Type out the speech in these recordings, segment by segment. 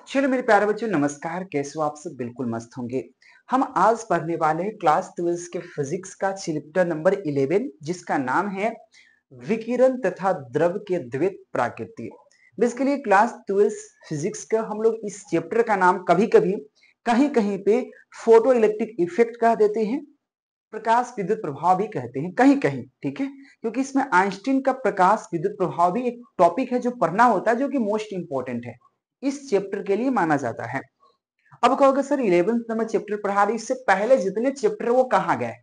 चलो मेरे प्यारे बच्चों, नमस्कार। कैसे हो आप सब? बिल्कुल मस्त होंगे। हम आज पढ़ने वाले हैं क्लास 12 के फिजिक्स का चैप्टर नंबर 11, जिसका नाम है विकिरण तथा द्रव के द्वैत प्राकृति। बेसिकली क्लास 12 फिजिक्स का हम लोग इस चैप्टर का नाम कभी कभी कहीं कहीं पे फोटो इलेक्ट्रिक इफेक्ट कह देते हैं, प्रकाश विद्युत प्रभाव भी कहते हैं कहीं कहीं, ठीक है। क्योंकि इसमें आइंस्टीन का प्रकाश विद्युत प्रभाव भी एक टॉपिक है जो पढ़ना होता है, जो कि मोस्ट इंपॉर्टेंट है इस चैप्टर के लिए माना जाता है। अब कहोगे सर 11th नंबर चैप्टर पढ़ा रही, इससे पहले जितने चैप्टर वो कहाँ गए?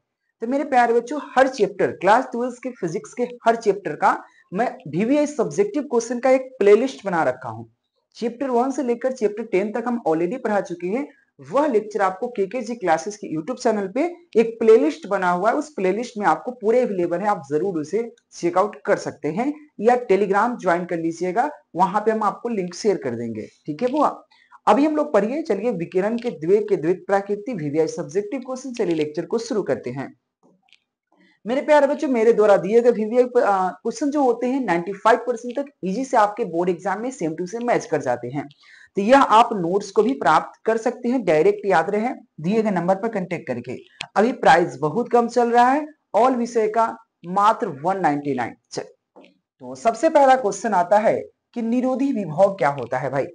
तो मेरे प्यारे बच्चों, हर चैप्टर क्लास 12 के फिजिक्स के हर चैप्टर का मैं वीवीआई सब्जेक्टिव क्वेश्चन का एक प्लेलिस्ट बना रखा हूं। चैप्टर 1 से लेकर चैप्टर 10 तक हम ऑलरेडी पढ़ा चुके हैं। वह लेक्चर आपको केकेजी क्लासेस के यूट्यूब चैनल पे एक प्लेलिस्ट बना हुआ है। उस प्लेलिस्ट में आपको पूरे अवेलेबल है, आप जरूर उसे चेकआउट कर सकते हैं या टेलीग्राम ज्वाइन कर लीजिएगा, वहां पे हम आपको लिंक शेयर कर देंगे, ठीक है बुआ। अभी हम लोग पढ़िए, चलिए विकिरण के द्वैत प्राकृति वीवीआई सब्जेक्टिव क्वेश्चन, चलिए लेक्चर को शुरू करते हैं। मेरे प्यारे बच्चों, मेरे द्वारा दिए गए वीवीआई क्वेश्चन जो होते हैं 95% तक इजी से आपके बोर्ड एग्जाम में सेम टू सेम मैच कर जाते हैं। तो यह आप नोट्स को भी प्राप्त कर सकते हैं, डायरेक्ट याद रहे दिए गए नंबर पर कांटेक्ट करके। अभी प्राइस बहुत कम चल रहा है, ऑल विषय का मात्र 199। तो सबसे पहला क्वेश्चन आता है कि निरोधी विभव क्या होता है? भाई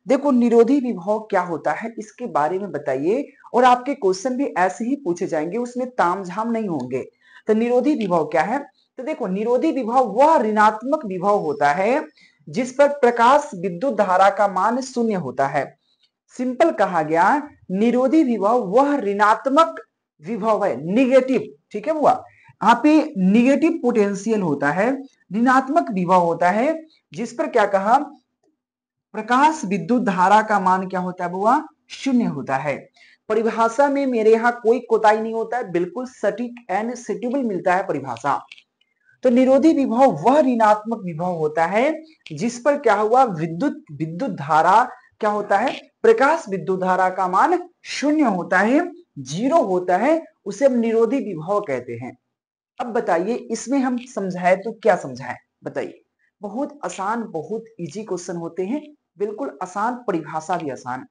देखो, निरोधी विभव क्या होता है इसके बारे में बताइए, और आपके क्वेश्चन भी ऐसे ही पूछे जाएंगे, उसमें तामझाम नहीं होंगे। तो निरोधी विभव क्या है? तो देखो, निरोधी विभव वह ऋणात्मक विभव होता है जिस पर प्रकाश विद्युत धारा का मान शून्य होता है। सिंपल कहा गया, निरोधी विभव वह ऋणात्मक विभव है, निगेटिव, ठीक है बुआ। यहाँ पे निगेटिव पोटेंशियल होता है, ऋणात्मक विभव होता है, जिस पर क्या कहा, प्रकाश विद्युत धारा का मान क्या होता है बुआ? शून्य होता है। परिभाषा में मेरे यहाँ कोई कोताही नहीं होता है, बिल्कुल सटीक एंड सुटेबल मिलता है परिभाषा। तो निरोधी विभव वह ऋणात्मक विभव होता है जिस पर क्या हुआ, विद्युत विद्युत धारा क्या होता है, प्रकाश विद्युत धारा का मान शून्य होता है, जीरो होता है, उसे हम निरोधी विभव कहते हैं। अब बताइए, इसमें हम समझाए तो क्या समझाएं? बताइए। बहुत आसान, बहुत इजी क्वेश्चन होते हैं, बिल्कुल आसान, परिभाषा भी आसान।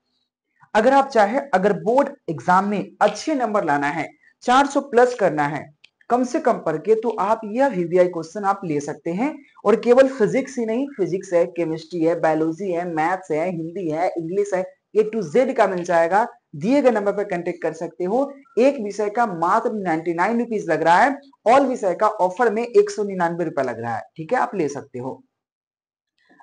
अगर आप चाहे, अगर बोर्ड एग्जाम में अच्छे नंबर लाना है, 400 प्लस करना है कम से कम पढ़ के, तो आप यह वीवीआई क्वेश्चन आप ले सकते हैं। और केवल फिजिक्स ही नहीं, फिजिक्स है, केमिस्ट्री है, बायोलॉजी है, मैथ्स है, हिंदी है, इंग्लिश है, ए टू जेड का मिल जाएगा। दिए गए नंबर पर कांटेक्ट कर सकते हो। एक विषय का मात्र 99 रुपीज लग रहा है, ऑल विषय का ऑफर में 199 रुपया लग रहा है, ठीक है, आप ले सकते हो।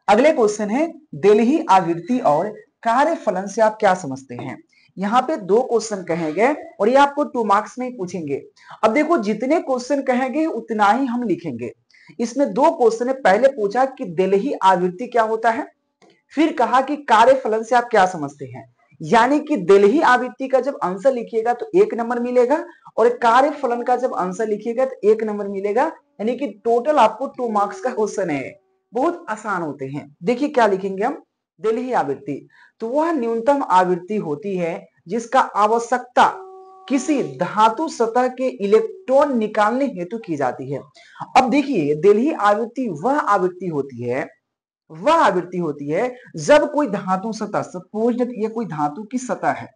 अगले क्वेश्चन है, दिल्ही आवृत्ति और कार्य फलन से आप क्या समझते हैं? यहाँ पे दो क्वेश्चन कहेंगे और ये आपको 2 मार्क्स में ही पूछेंगे। अब देखो, जितने क्वेश्चन कहेंगे उतना ही हम लिखेंगे। इसमें दो क्वेश्चन है, पहले पूछा कि दिल्ही आवृत्ति क्या होता है, फिर कहा कि कार्य फलन से आप क्या समझते हैं। यानी कि दिल्ही आवृत्ति का जब आंसर लिखिएगा तो 1 नंबर मिलेगा, और कार्य फलन का जब आंसर लिखिएगा तो 1 नंबर मिलेगा। यानी कि टोटल आपको 2 मार्क्स का क्वेश्चन है। बहुत आसान होते हैं। देखिए क्या लिखेंगे हम, दिल्ही आवृत्ति तो वह न्यूनतम आवृत्ति होती है जिसका आवश्यकता किसी धातु सतह के इलेक्ट्रॉन निकालने हेतु की जाती है। अब देखिए, दिल्ही आवृत्ति वह आवृत्ति होती है, वह आवृत्ति होती है जब कोई धातु सतह, सपोज ये कोई धातु की सतह है,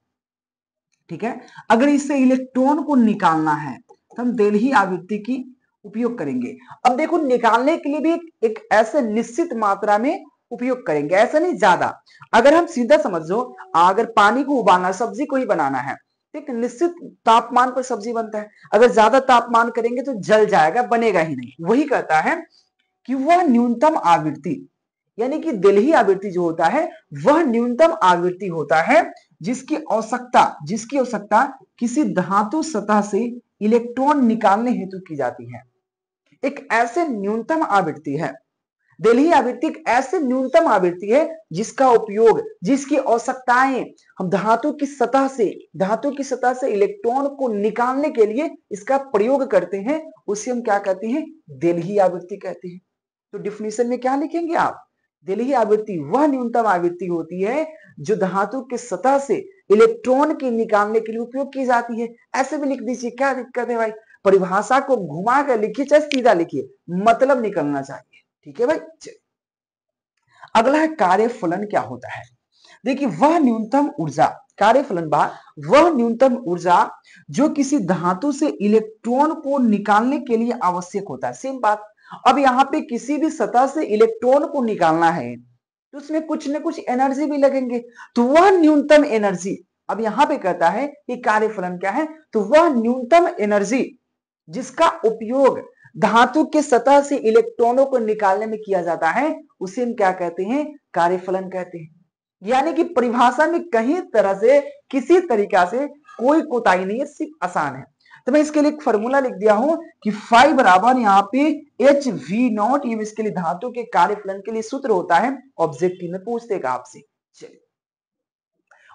ठीक है, अगर इससे इलेक्ट्रॉन को निकालना है तो हम दिल्ही आवृत्ति की उपयोग करेंगे। अब देखो, निकालने के लिए भी एक ऐसे निश्चित मात्रा में उपयोग करेंगे, ऐसा नहीं ज्यादा। अगर हम सीधा समझो, अगर पानी को उबालना, सब्जी को ही बनाना है, एक निश्चित तापमान पर सब्जी बनता है। अगर ज्यादा तापमान करेंगे तो जल जाएगा, बनेगा ही नहीं। वही कहता है कि वह न्यूनतम आवृत्ति, यानी कि दिल्ही आवृत्ति जो होता है वह न्यूनतम आवृत्ति होता है जिसकी आवश्यकता किसी धातु सतह से इलेक्ट्रॉन निकालने हेतु की जाती है। एक ऐसे न्यूनतम आवृत्ति है, दिल्ही आवृत्ति एक ऐसे न्यूनतम आवृत्ति है जिसका उपयोग, जिसकी आवश्यकताएं हम धातु की सतह से इलेक्ट्रॉन को निकालने के लिए इसका प्रयोग करते हैं, उसे हम क्या कहते हैं, दिल्ही आवृत्ति कहते हैं। तो डिफिनेशन में क्या लिखेंगे आप, दिल्ही आवृत्ति वह न्यूनतम आवृत्ति होती है जो धातु के सतह से इलेक्ट्रॉन के निकालने के लिए उपयोग की जाती है। ऐसे भी लिख दीजिए, क्या दिक्कत है भाई? परिभाषा को घुमा कर लिखिए चाहे सीधा लिखिए, मतलब निकलना चाहिए, ठीक है भाई। अगला है, कार्य फलन क्या होता है? देखिए वह न्यूनतम ऊर्जा, कार्यफलन बार वह न्यूनतम ऊर्जा जो किसी धातु से इलेक्ट्रॉन को निकालने के लिए आवश्यक होता है। सेम बात, अब यहाँ पे किसी भी सतह से इलेक्ट्रॉन को निकालना है तो उसमें कुछ न कुछ एनर्जी भी लगेंगे, तो वह न्यूनतम एनर्जी, अब यहां पे कहता है कि कार्यफलन क्या है, तो वह न्यूनतम एनर्जी जिसका उपयोग धातु के सतह से इलेक्ट्रॉनों को निकालने में किया जाता है उसे हम क्या कहते हैं, कार्यफलन कहते हैं। यानी कि परिभाषा में कहीं तरह से किसी तरीका से कोई कोताही नहीं है, सिर्फ आसान है। तो मैं इसके लिए एक फॉर्मूला लिख दिया हूं कि फाई बराबर यहाँ पे एच वी नॉट, ये इसके लिए धातु के कार्यफलन के लिए सूत्र होता है, ऑब्जेक्टिव में पूछ देगा आपसे। चलिए,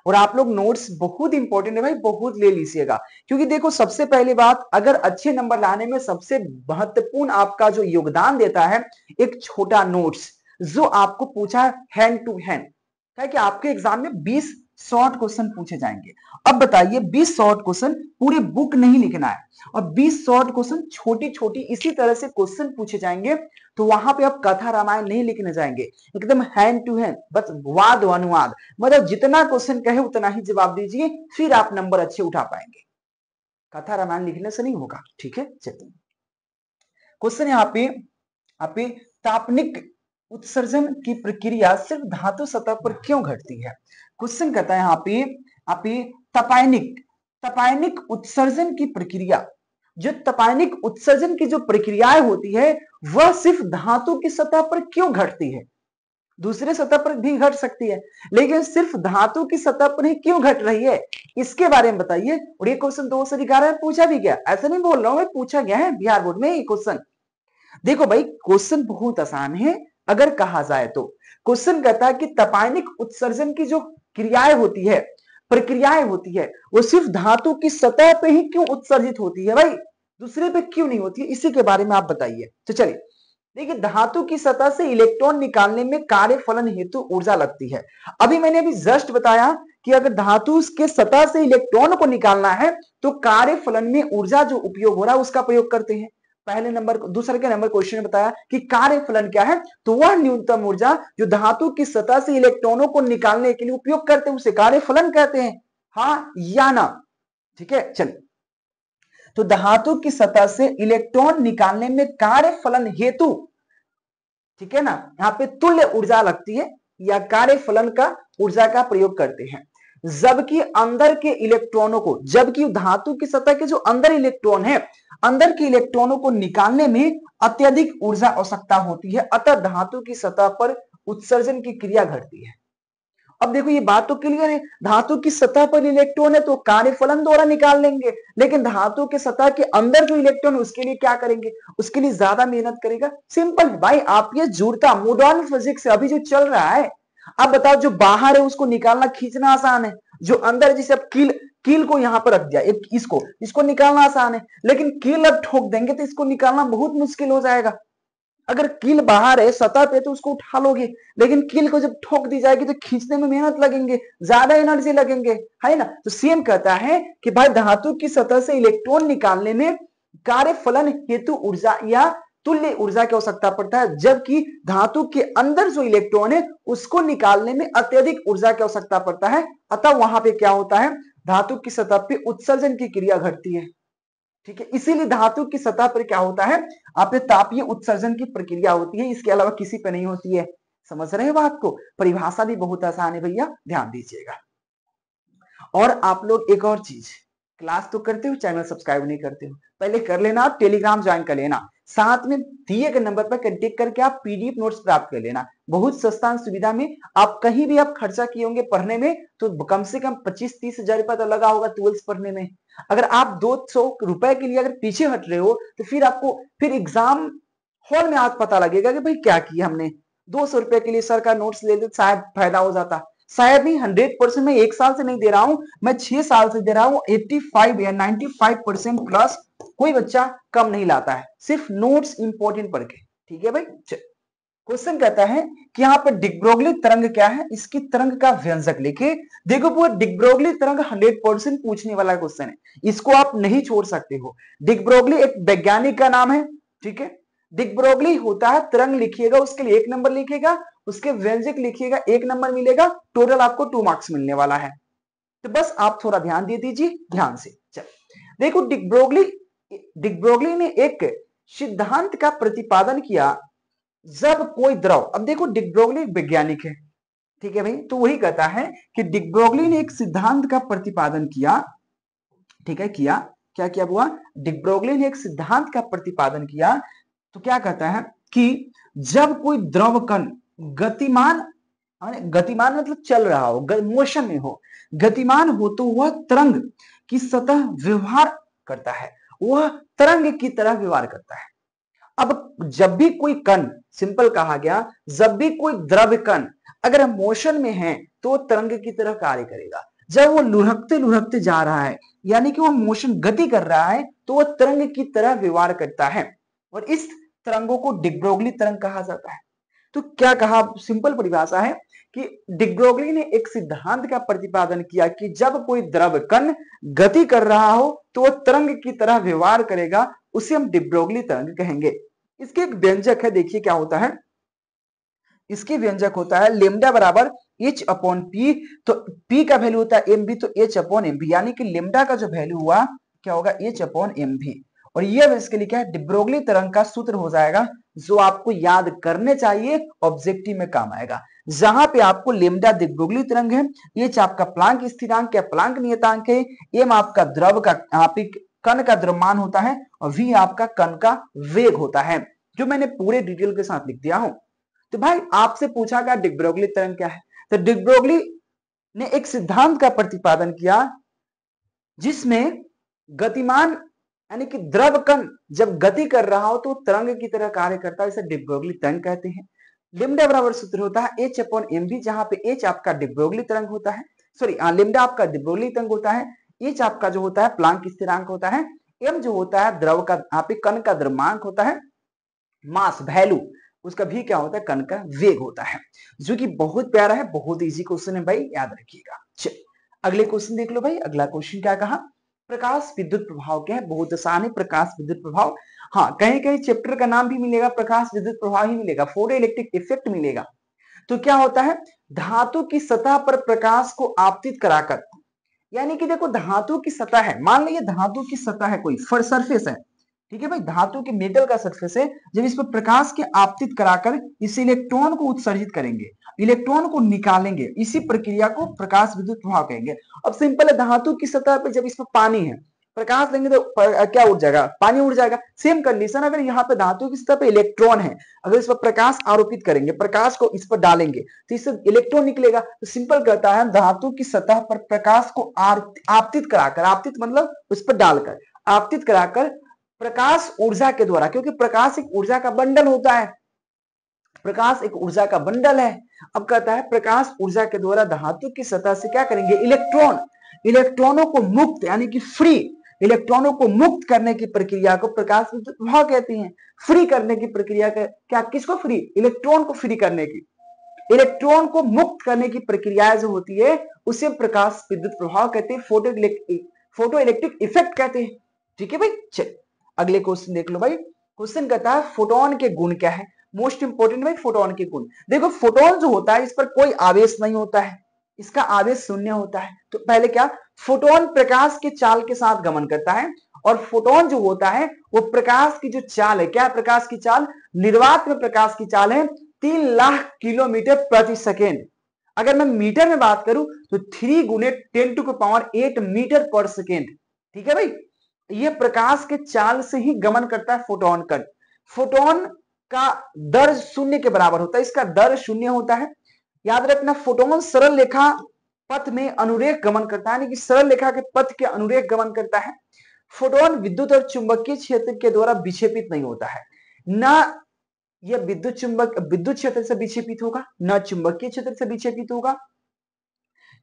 और आप लोग नोट्स बहुत इंपॉर्टेंट है भाई, बहुत ले लीजिएगा, क्योंकि देखो सबसे पहली बात, अगर अच्छे नंबर लाने में सबसे महत्वपूर्ण आपका जो योगदान देता है एक छोटा नोट्स जो आपको पूछा है हैंड टू हैंड, क्या कि आपके एग्जाम में 20 शॉर्ट क्वेश्चन पूछे जाएंगे। अब बताइए 20 शॉर्ट क्वेश्चन पूरे बुक नहीं लिखना है, और 20 शॉर्ट क्वेश्चन छोटी छोटी इसी तरह से क्वेश्चन पूछे जाएंगे, तो वहां पे आप कथा रामायण नहीं लिखने जाएंगे, एकदम हैंड टू हैंड, बस वाद अनुवाद, मतलब जितना क्वेश्चन कहे उतना ही जवाब दीजिए, फिर आप नंबर अच्छे उठा पाएंगे। कथा रामायण लिखने से नहीं होगा, ठीक है। चलिए क्वेश्चन यहाँ पे तापनिक उत्सर्जन की प्रक्रिया सिर्फ धातु सतह पर क्यों घटती है। क्वेश्चन कहता है यहाँ पे तपायनिक उत्सर्जन की प्रक्रिया, जो तपायनिक उत्सर्जन की जो प्रक्रियाएं होती है वह सिर्फ धातु की सतह पर क्यों घटती है। दूसरे सतह पर भी घट सकती है, लेकिन सिर्फ धातु की सतह पर ही क्यों घट रही है, इसके बारे में बताइए। और ये क्वेश्चन 2011 में पूछा भी गया, ऐसा नहीं बोल रहा हूं मैं, पूछा गया है बिहार बोर्ड में ये क्वेश्चन। देखो भाई क्वेश्चन बहुत आसान है अगर कहा जाए तो। क्वेश्चन कहता है कि तपायनिक उत्सर्जन की जो क्रियाएं होती है, प्रक्रियाएं होती है, वो सिर्फ धातु की सतह पे ही क्यों उत्सर्जित होती है भाई, दूसरे पे क्यों नहीं होती है, इसी के बारे में आप बताइए। तो चलिए देखिए, धातु की सतह से इलेक्ट्रॉन निकालने में कार्यफलन हेतु ऊर्जा लगती है। अभी जस्ट बताया कि अगर धातु के सतह से इलेक्ट्रॉन को निकालना है तो कार्यफलन में ऊर्जा जो उपयोग हो रहा है उसका प्रयोग करते हैं। पहले नंबर, दूसरे के नंबर क्वेश्चन में बताया कि कार्यफलन क्या है, तो वह न्यूनतम ऊर्जा जो धातु की सतह से इलेक्ट्रॉनों को निकालने के लिए उपयोग करते हैं उसे कार्यफलन कहते हैं, हाँ या ना, ठीक है। चलिए, तो धातु की सतह से इलेक्ट्रॉन निकालने में कार्यफलन हेतु, ठीक है ना, यहाँ पे तुल्य ऊर्जा लगती है या कार्यफलन का ऊर्जा का प्रयोग करते हैं। जबकि अंदर के इलेक्ट्रॉनों को, जबकि धातु की सतह के जो अंदर इलेक्ट्रॉन है, अंदर के इलेक्ट्रॉनों को निकालने में अत्यधिक ऊर्जा आवश्यकता होती है, अतः धातु की सतह पर उत्सर्जन की क्रिया घटती है। अब देखो ये बात तो क्लियर है, धातु की सतह पर इलेक्ट्रॉन है तो कार्यफलन द्वारा निकाल लेंगे, लेकिन धातु के सतह के अंदर जो इलेक्ट्रॉन उसके लिए क्या करेंगे, उसके लिए ज्यादा मेहनत करेगा। सिंपल है भाई, आप ये जुड़ता मॉडर्न फिजिक्स अभी जो चल रहा है, अब बताओ जो बाहर है उसको निकालना खींचना आसान है, जो अंदर जैसे अब कील को यहां पर रख दिया, एक इसको निकालना आसान है, लेकिन कील अब ठोक देंगे तो इसको निकालना बहुत मुश्किल हो जाएगा। अगर कील बाहर है सतह पे तो उसको उठा लोगे, लेकिन कील को जब ठोक दी जाएगी तो खींचने में मेहनत लगेंगे, ज्यादा एनर्जी लगेंगे, है ना। तो सेम कहता है कि भाई धातु की सतह से इलेक्ट्रॉन निकालने में कार्यफलन हेतु ऊर्जा या तुल्य ऊर्जा की आवश्यकता पड़ता है, जबकि धातु के अंदर जो इलेक्ट्रॉन है उसको निकालने में अत्यधिक ऊर्जा की आवश्यकता पड़ता है, अतः वहां पे क्या होता है, धातु की सतह पे उत्सर्जन की क्रिया घटती है, ठीक है। इसीलिए धातु की सतह पर क्या होता है, आप तापीय उत्सर्जन की प्रक्रिया होती है, इसके अलावा किसी पे नहीं होती है। समझ रहे हैं बात को, परिभाषा भी बहुत आसान है भैया, ध्यान दीजिएगा। और आप लोग एक और चीज, क्लास तो करते हो, चैनल सब्सक्राइब नहीं करते हो, पहले कर लेना, आप टेलीग्राम ज्वाइन कर लेना, साथ में दिए गए नंबर पर कांटेक्ट करके आप पीडीएफ नोट्स प्राप्त कर लेना, बहुत सस्ता सुविधा में। आप कहीं भी आप खर्चा किए होंगे पढ़ने में तो कम से कम 25-30 हजार रुपया तो लगा होगा 12th पढ़ने में। अगर आप 200 रुपए के लिए अगर पीछे हट रहे हो तो फिर आपको फिर एग्जाम हॉल में आज पता लगेगा कि भाई क्या किया हमने, 200 रुपए के लिए सर का नोट्स ले लेते शायद फायदा हो जाता, शायद नहीं, 100% मैं 1 साल से नहीं दे रहा हूं, मैं 6 साल से दे रहा हूं, 85 या 95% प्लस कोई बच्चा कम नहीं लाता है, सिर्फ नोट्स इंपॉर्टेंट पढ़ के, ठीक है भाई। क्वेश्चन कहता है कि यहाँ पर डिग्ब्रोगली तरंग क्या है, इसकी तरंग का व्यंजक लिखे। देखो पूरा डिग्ब्रोगली तरंग 100% पूछने वाला क्वेश्चन है, इसको आप नहीं छोड़ सकते हो। डिग्ब्रोगली एक वैज्ञानिक का नाम है, ठीक है। डिग्ब्रोगली होता है, तरंग लिखिएगा उसके लिए 1 नंबर लिखिएगा, उसके व्यंजक लिखिएगा, 1 नंबर मिलेगा, टोटल आपको 2 मार्क्स मिलने वाला है। तो बस आप थोड़ा ध्यान दे दीजिए, ध्यान से। चल देखो, डिक ब्रोगली ने एक सिद्धांत का प्रतिपादन किया, जब कोई द्रव, अब देखो डिक ब्रोगली वैज्ञानिक है, ठीक है भाई, तो वही कहता है कि डिक ब्रोगली ने एक सिद्धांत का प्रतिपादन किया, ठीक है, किया, क्या किया हुआ, डिक ब्रोगली ने एक सिद्धांत का प्रतिपादन किया, तो क्या कहता है कि जब कोई द्रव कण गतिमान, गतिमान मतलब चल रहा हो, मोशन में हो, गतिमान हो, तो वह तरंग की सतह व्यवहार करता है, वह तरंग की तरह व्यवहार करता है। अब जब भी कोई कण, सिंपल कहा गया, जब भी कोई द्रव कण अगर मोशन में है तो वो तरंग की तरह कार्य करेगा। जब वो लुढ़कते लुढ़कते जा रहा है, यानी कि वो मोशन गति कर रहा है, तो वह तरंग की तरह व्यवहार करता है, और इस तरंगों को डिक ब्रोगली तरंग कहा जाता है। तो क्या कहा, सिंपल परिभाषा है कि डिक ब्रोगली ने एक सिद्धांत का प्रतिपादन किया कि जब कोई द्रव कण गति कर रहा हो तो वह तरंग की तरह व्यवहार करेगा, उसे हम डिक ब्रोगली तरंग कहेंगे। इसके एक व्यंजक है, देखिए क्या होता है, इसके व्यंजक होता है लेमडा बराबर एच अपॉन पी, तो पी का वैल्यू होता है एम बी, तो एच अपॉन एम बी, यानी कि लेमडा का जो वैल्यू हुआ क्या होगा, एच अपॉन एम बी। और ये इसके लिए क्या है, डिक ब्रोगली तरंग का सूत्र हो जाएगा, जो आपको याद करने चाहिए, ऑब्जेक्टिव में काम आएगा। जहां पे आपको लेमडा डिक ब्रोगली तरंग है, एच आपका प्लांक स्थिरांक या प्लांक नियतांक है, एम आपका द्रव का कण का द्रव्यमान होता है, और वी आपका कण का वेग होता है, जो मैंने पूरे डिटेल के साथ लिख दिया हूं। तो भाई आपसे पूछा गया डिक ब्रोगली तरंग क्या है, तो डिक ब्रोगली ने एक सिद्धांत का प्रतिपादन किया, जिसमें गतिमान यानी कि द्रव कण जब गति कर रहा हो तो तरंग की तरह कार्य करता है, इसे डिक ब्रोगली तरंग कहते हैं। लेमडा बराबर सूत्र होता है एच अपॉन एम बी, जहां पे एच आपका डिक ब्रोगली तरंग होता है, सॉरी लेमडा आपका डिक ब्रोगली तरंग होता है, एच आपका जो होता है प्लांक स्थिरांक होता है, एम जो होता है द्रव का कण का द्रव्यमान होता है, मास वैल्यू उसका भी क्या होता है, कण का वेग होता है, जो कि बहुत प्यारा है, बहुत इजी क्वेश्चन है भाई, याद रखिएगा। चलिए अगले क्वेश्चन देख लो भाई, अगला क्वेश्चन क्या कहा, प्रकाश विद्युत प्रभाव क्या है, बहुत आसान है, प्रकाश विद्युत प्रभाव। हाँ, कहीं कहीं चैप्टर का नाम भी मिलेगा, प्रकाश विद्युत प्रभाव ही मिलेगा, फोटो इलेक्ट्रिक इफेक्ट मिलेगा। तो क्या होता है, धातु की सतह पर प्रकाश को आपतित कराकर, यानी कि देखो धातु की सतह है, मान लीजिए धातु की सतह है, कोई सरफेस है, ठीक है भाई, धातु के मेटल का सरफेस है, जब इस पर प्रकाश के आपतित कराकर इस इलेक्ट्रॉन को उत्सर्जित करेंगे, इलेक्ट्रॉन को निकालेंगे, इसी प्रक्रिया को प्रकाश विद्युत प्रभाव कहेंगे। अब सिंपल है, धातु की सतह पे जब इस पर पानी है, प्रकाश देंगे तो क्या उड़ जाएगा, पानी उड़ जाएगा। सेम कंडीशन अगर यहाँ पे धातु की सतह पे इलेक्ट्रॉन है, अगर इस पर प्रकाश आरोपित करेंगे, प्रकाश को इस पर डालेंगे, तो इससे इलेक्ट्रॉन निकलेगा। तो सिंपल कहता है, धातु की सतह पर प्रकाश को आपतित कराकर, आपतित मतलब उस पर डालकर, आपतित कराकर प्रकाश ऊर्जा के द्वारा, क्योंकि प्रकाश एक ऊर्जा का बंडल होता है, प्रकाश एक ऊर्जा का बंडल है। अब कहता है प्रकाश ऊर्जा के द्वारा धातु की सतह से क्या करेंगे, इलेक्ट्रॉनों को मुक्त यानी कि फ्री, इलेक्ट्रॉनों को मुक्त करने की प्रक्रिया को प्रकाश विद्युत प्रभाव कहते हैं। फ्री करने की प्रक्रिया क्या, किसको फ्री, इलेक्ट्रॉन को फ्री करने की, इलेक्ट्रॉन को मुक्त करने की प्रक्रिया जो होती है उसे प्रकाश विद्युत प्रभाव कहते हैं, फोटो इलेक्ट्रिक इफेक्ट कहते हैं। ठीक है भाई, चल अगले क्वेश्चन देख लो भाई। क्वेश्चन कहता है फोटोन के गुण क्या है, मोस्ट इंपोर्टेंट भाई फोटोन के गुण। देखो फोटोन जो होता है इस पर कोई आवेश नहीं होता है, इसका आवेश शून्य होता है। तो पहले क्या, फोटोन प्रकाश के चाल के साथ गमन करता है, और फोटोन जो होता है वो प्रकाश की जो चाल है, क्या प्रकाश की चाल, निर्वात में प्रकाश की चाल है 3 लाख किलोमीटर प्रति सेकेंड। अगर मैं मीटर में बात करूं तो 3 गुने 10⁸ मीटर पर सेकेंड। ठीक है भाई, ये प्रकाश के चाल से ही गमन करता है फोटोन कण। फोटोन का दर शून्य के बराबर होता है, इसका दर शून्य होता है। याद रखना, फोटोन सरल रेखा पथ में अनुरेख गमन करता है, यानी कि सरल रेखा के पथ के अनुरेख गमन करता है। फोटोन विद्युत और चुंबकीय क्षेत्र के द्वारा विक्षेपित नहीं होता है, ना यह विद्युत क्षेत्र से विक्षेपित होगा, न चुंबकीय क्षेत्र से विक्षेपित होगा।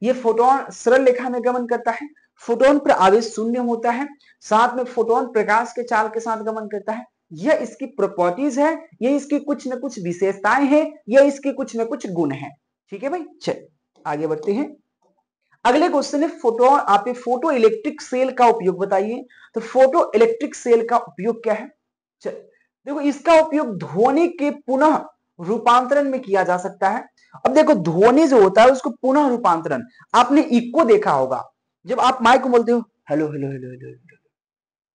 ये फोटोन सरल रेखा में गमन करता है, फोटोन पर आवेश शून्य होता है, साथ में फोटोन प्रकाश के चाल के साथ गमन करता है। यह इसकी प्रॉपर्टीज है, ये इसकी कुछ न कुछ विशेषताएं हैं, यह इसके कुछ न कुछ गुण हैं। ठीक है भाई, चल आगे बढ़ते हैं। अगले क्वेश्चन है फोटो इलेक्ट्रिक सेल का उपयोग बताइए। तो फोटो इलेक्ट्रिक सेल का उपयोग क्या है, चल देखो, इसका उपयोग ध्वनि के पुनः रूपांतरण में किया जा सकता है। अब देखो ध्वनि जो होता है उसको पुनः रूपांतरण, आपने इको देखा होगा, जब आप माइक को बोलते हो hello hello hello hello hello,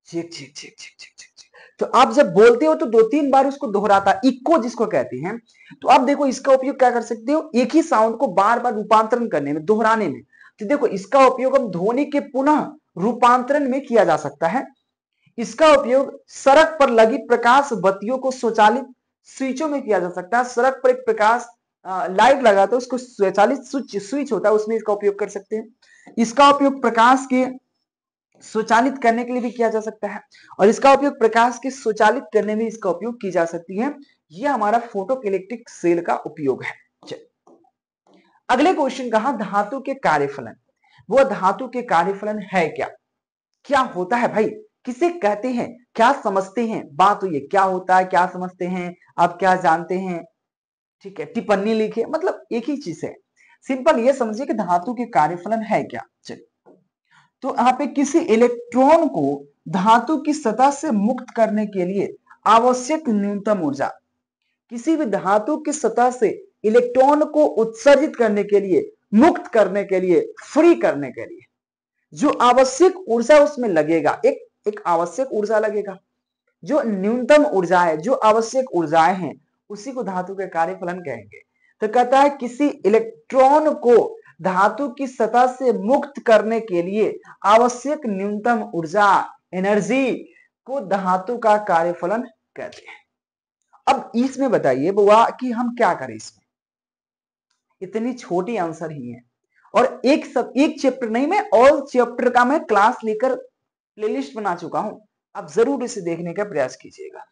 check check check check check check, तो आप जब बोलते हो तो 2-3 बार उसको दोहराता, इको जिसको कहते हैं। तो आप देखो इसका उपयोग क्या कर सकते हो, एक ही साउंड को बार बार रूपांतरण करने में, दोहराने में। तो देखो इसका उपयोग हम ध्वनि के पुनः रूपांतरण में किया जा सकता है। इसका उपयोग सड़क पर लगी प्रकाश बत्तियों को स्वचालित स्विचों में किया जा सकता है। सड़क पर एक प्रकाश लाइट लगा तो उसको स्वचालित स्विच होता है, उसमें इसका उपयोग कर सकते हैं। इसका उपयोग प्रकाश के स्वचालित करने के लिए भी किया जा सकता है, और इसका उपयोग प्रकाश के स्वचालित करने में इसका उपयोग की जा सकती है। यह हमारा फोटो इलेक्ट्रिक सेल का उपयोग है। अगले क्वेश्चन कहा धातु के कार्यफलन। वो धातु के कार्यफलन है क्या, क्या होता है भाई, किसे कहते हैं, क्या समझते हैं, बात हुई है क्या होता है, क्या समझते हैं, आप क्या जानते हैं, ठीक है, टिप्पणी लिखे, मतलब एक ही चीज है। सिंपल ये समझिए कि धातु के कार्यफलन है क्या। चलिए, तो यहाँ पे किसी इलेक्ट्रॉन को धातु की सतह से मुक्त करने के लिए आवश्यक न्यूनतम ऊर्जा, किसी भी धातु की सतह से इलेक्ट्रॉन को उत्सर्जित करने के लिए, मुक्त करने के लिए, फ्री करने के लिए जो आवश्यक ऊर्जा उसमें लगेगा, एक आवश्यक ऊर्जा लगेगा, जो न्यूनतम ऊर्जा है, जो आवश्यक ऊर्जाएं हैं, उसी को धातु के कार्यफलन कहेंगे। तो कहता है किसी इलेक्ट्रॉन को धातु की सतह से मुक्त करने के लिए आवश्यक न्यूनतम ऊर्जा, एनर्जी को धातु का कार्यफलन कहते हैं। अब इसमें बताइए बुआ कि हम क्या करें इसमें, इतनी छोटी आंसर ही है, और एक चैप्टर नहीं, मैं ऑल चैप्टर का मैं क्लास लेकर प्लेलिस्ट बना चुका हूं, आप जरूर इसे देखने का प्रयास कीजिएगा।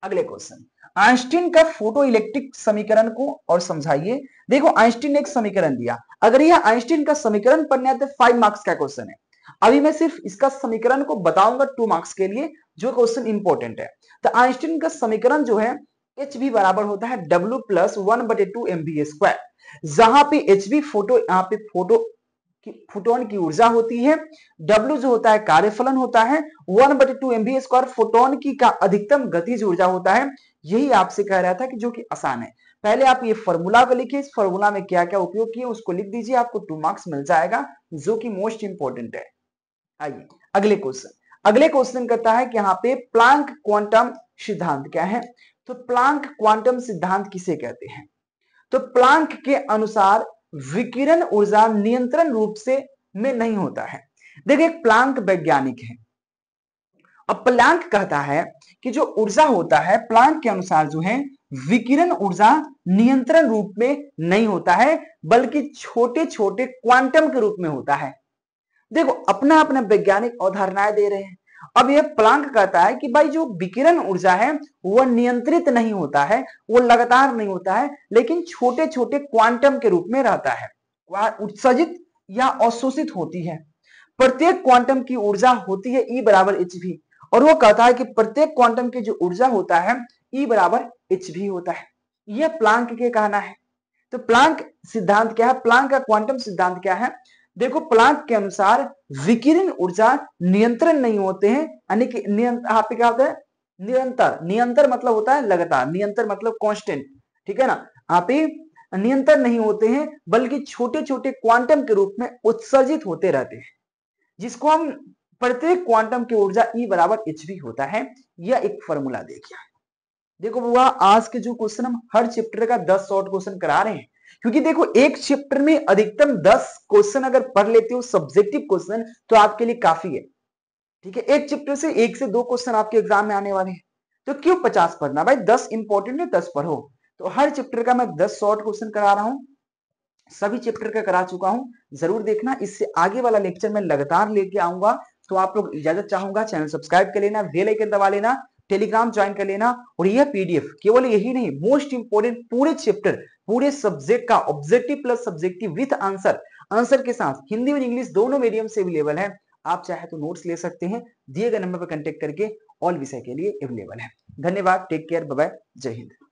अगले क्वेश्चन, आइंस्टीन का फोटो इलेक्ट्रिक समीकरण को और समझाइए। देखो आइंस्टीन ने एक समीकरण दिया, अगर यह आइंस्टीन का समीकरण पढ़ने आते 5 मार्क्स का क्वेश्चन है। अभी मैं सिर्फ इसका समीकरण को बताऊंगा 2 मार्क्स के लिए, जो क्वेश्चन इंपॉर्टेंट है। तो आइंस्टीन का समीकरण जो है एच बी बराबर होता है W प्लस 1/2 MV स्क्वायर, जहां पे एच बी फोटो, यहाँ पे फोटोन की ऊर्जा होती है, W जो होता है कार्यफलन होता है, 1/2 MV स्क्वायर फोटोन की का अधिकतम गतिज ऊर्जा होता है। यही आपसे कह रहा था कि जो कि आसान है। पहले आप ये फॉर्मूला को लिखिए, इस फॉर्मूला में क्या क्या उपयोग किए उसको लिख दीजिए, आपको 2 मार्क्स मिल जाएगा, जो कि मोस्ट इंपोर्टेंट है। आइए अगले क्वेश्चन, अगले क्वेश्चन कहता है कि यहाँ पे प्लांक क्वांटम सिद्धांत क्या है। तो प्लांक क्वांटम सिद्धांत किसे कहते हैं, तो प्लांक के अनुसार विकिरण ऊर्जा नियंत्रण रूप से में नहीं होता है। देखिए एक प्लांक वैज्ञानिक है, अब प्लांक कहता है कि जो ऊर्जा होता है प्लांक के अनुसार जो है विकिरण ऊर्जा नियंत्रण रूप में नहीं होता है, बल्कि छोटे छोटे क्वांटम के रूप में होता है। देखो अपना अपना वैज्ञानिक अवधारणाएं दे रहे हैं। अब यह प्लांक कहता है कि भाई जो विकिरण ऊर्जा है वह नियंत्रित नहीं होता है, वो लगातार नहीं होता है, लेकिन छोटे छोटे क्वांटम के रूप में रहता है, उत्सर्जित या अवशोषित होती है। प्रत्येक क्वांटम की ऊर्जा होती है E बराबर hv, और वो कहता है कि प्रत्येक क्वांटम की जो ऊर्जा होता है E बराबर hv होता है। यह प्लांक के कहना है। तो प्लांक सिद्धांत क्या है, प्लांक का क्वांटम सिद्धांत क्या है। देखो प्लांक के अनुसार विकिरण ऊर्जा नियंत्रण नहीं होते हैं, यानी कि यहाँ पे क्या होता है निरंतर, नियंतर मतलब होता है लगातार, नियंतर मतलब कांस्टेंट, ठीक है ना, यहाँ पे नियंत्रण नहीं होते हैं, बल्कि छोटे छोटे क्वांटम के रूप में उत्सर्जित होते रहते हैं, जिसको हम प्रत्येक क्वांटम की ऊर्जा E बराबर hv होता है। यह एक फॉर्मूला देखिए। देखो बुआ आज के जो क्वेश्चन हम हर चैप्टर का 10 शॉर्ट क्वेश्चन करा रहे हैं, क्योंकि देखो एक चैप्टर में अधिकतम 10 क्वेश्चन अगर पढ़ लेते हो सब्जेक्टिव क्वेश्चन तो आपके लिए काफी है, ठीक है। एक चैप्टर से 1 से 2 क्वेश्चन आपके एग्जाम में आने वाले हैं, तो क्यों 50 पढ़ना भाई, 10 इंपॉर्टेंट है 10 पढ़ो। तो हर चैप्टर का मैं 10 शॉर्ट क्वेश्चन करा रहा हूं, सभी चैप्टर का करा चुका हूं, जरूर देखना। इससे आगे वाला लेक्चर मैं लगातार लेके आऊंगा, तो आप लोग इजाजत चाहूंगा, चैनल सब्सक्राइब कर लेना, बेल आइकन दबा लेना, टेलीग्राम ज्वाइन कर लेना। और यह पीडीएफ केवल यही नहीं, मोस्ट इंपोर्टेंट पूरे चैप्टर, पूरे सब्जेक्ट का objective plus subjective with answer, answer के साथ हिंदी और इंग्लिश दोनों मीडियम से अवेलेबल है। आप चाहे तो नोट्स ले सकते हैं, दिए गए नंबर पर कांटेक्ट करके ऑल विषय के लिए अवेलेबल है। धन्यवाद, टेक केयर, बाय बाय, जय हिंद।